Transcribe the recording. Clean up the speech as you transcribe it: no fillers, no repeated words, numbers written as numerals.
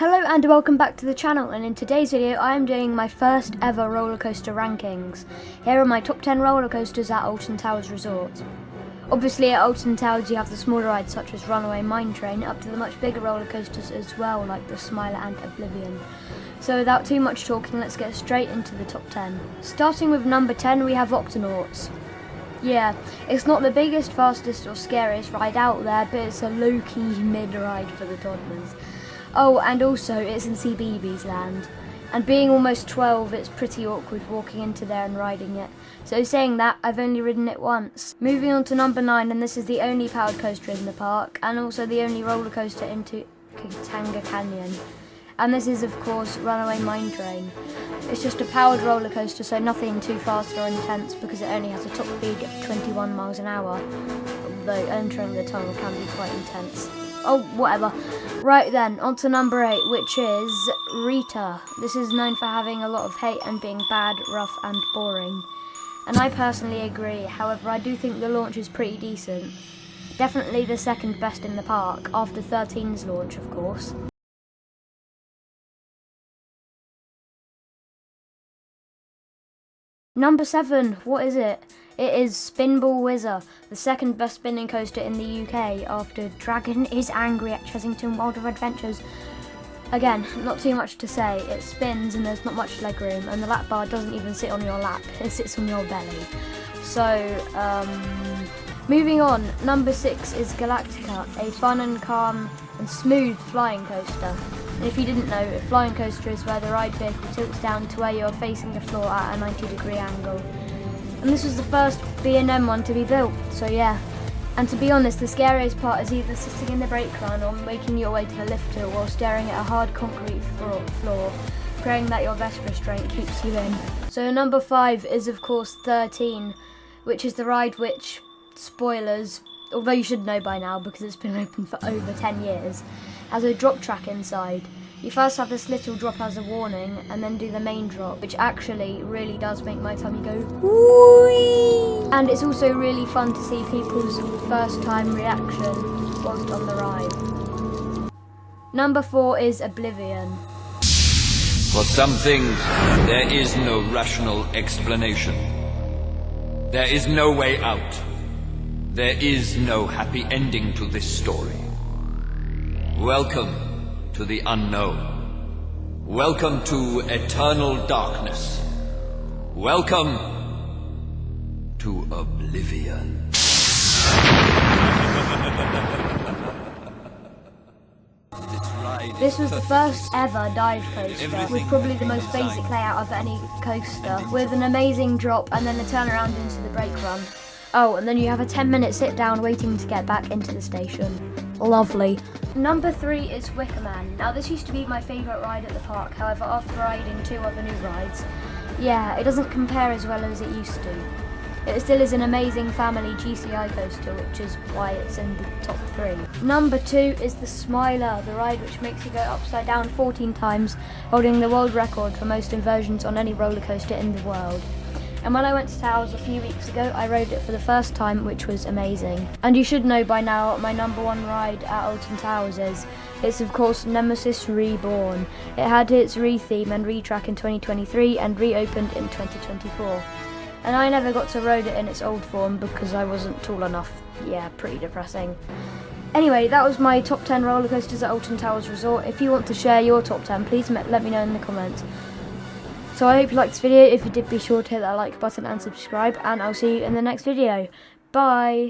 Hello and welcome back to the channel, and in today's video I am doing my first ever roller coaster rankings. Here are my top 10 roller coasters at Alton Towers Resort. Obviously at Alton Towers you have the smaller rides such as Runaway Mine Train up to the much bigger roller coasters as well, like the Smiler and Oblivion. So without too much talking, let's get straight into the top 10. Starting with number 10 we have Octonauts. Yeah, it's not the biggest, fastest or scariest ride out there, but it's a low-key mid-ride for the toddlers. Oh, and also it's in CBeebies land. And being almost 12, it's pretty awkward walking into there and riding it. So saying that, I've only ridden it once. Moving on to number 9, and this is the only powered coaster in the park, and also the only roller coaster into Katanga Canyon. And this is of course Runaway Mine Train. It's just a powered roller coaster, so nothing too fast or intense because it only has a top speed of 21 miles an hour. Though entering the tunnel can be quite intense. Oh, whatever. Right then, on to number 8, which is Rita. This is known for having a lot of hate and being bad, rough and boring. And I personally agree, however I do think the launch is pretty decent. Definitely the second best in the park, after 13's launch of course. Number 7, what is it? It is Spinball Whizzer, the second best spinning coaster in the UK after Dragon is Angry at Chessington World of Adventures. Again, not too much to say, it spins and there's not much legroom, and the lap bar doesn't even sit on your lap, it sits on your belly. So, moving on, number 6 is Galactica, a fun and calm and smooth flying coaster. And if you didn't know, a flying coaster is where the ride vehicle tilts down to where you're facing the floor at a 90-degree angle. And this was the first B&M one to be built, so yeah. And to be honest, the scariest part is either sitting in the brake run or making your way to the lift hill while staring at a hard concrete floor, praying that your vest restraint keeps you in. So number 5 is of course 13, which is the ride which, spoilers, although you should know by now because it's been open for over 10 years, has a drop track inside. You first have this little drop as a warning and then do the main drop, which actually really does make my tummy go whee! And it's also really fun to see people's first time reaction whilst on the ride. Number 4 is Oblivion. For some things, there is no rational explanation. There is no way out. There is no happy ending to this story. Welcome to the unknown. Welcome to eternal darkness. Welcome to Oblivion. This was the first ever dive coaster, with probably the most basic layout of any coaster, with an amazing drop and then a turnaround into the brake run. Oh, and then you have a 10-minute sit down waiting to get back into the station. Lovely. Number 3 is Wicker Man. Now this used to be my favourite ride at the park, however after riding 2 other new rides, yeah, it doesn't compare as well as it used to. It still is an amazing family GCI coaster, which is why it's in the top 3. Number 2 is the Smiler, the ride which makes you go upside down 14 times, holding the world record for most inversions on any roller coaster in the world. And when I went to Towers a few weeks ago, I rode it for the first time, which was amazing. And you should know by now what my number 1 ride at Alton Towers is. It's of course Nemesis Reborn. It had its re-theme and re-track in 2023 and reopened in 2024. And I never got to ride it in its old form because I wasn't tall enough. Yeah, pretty depressing. Anyway, that was my top 10 roller coasters at Alton Towers Resort. If you want to share your top 10, please let me know in the comments. So I hope you liked this video. If you did, be sure to hit that like button and subscribe, and I'll see you in the next video. Bye!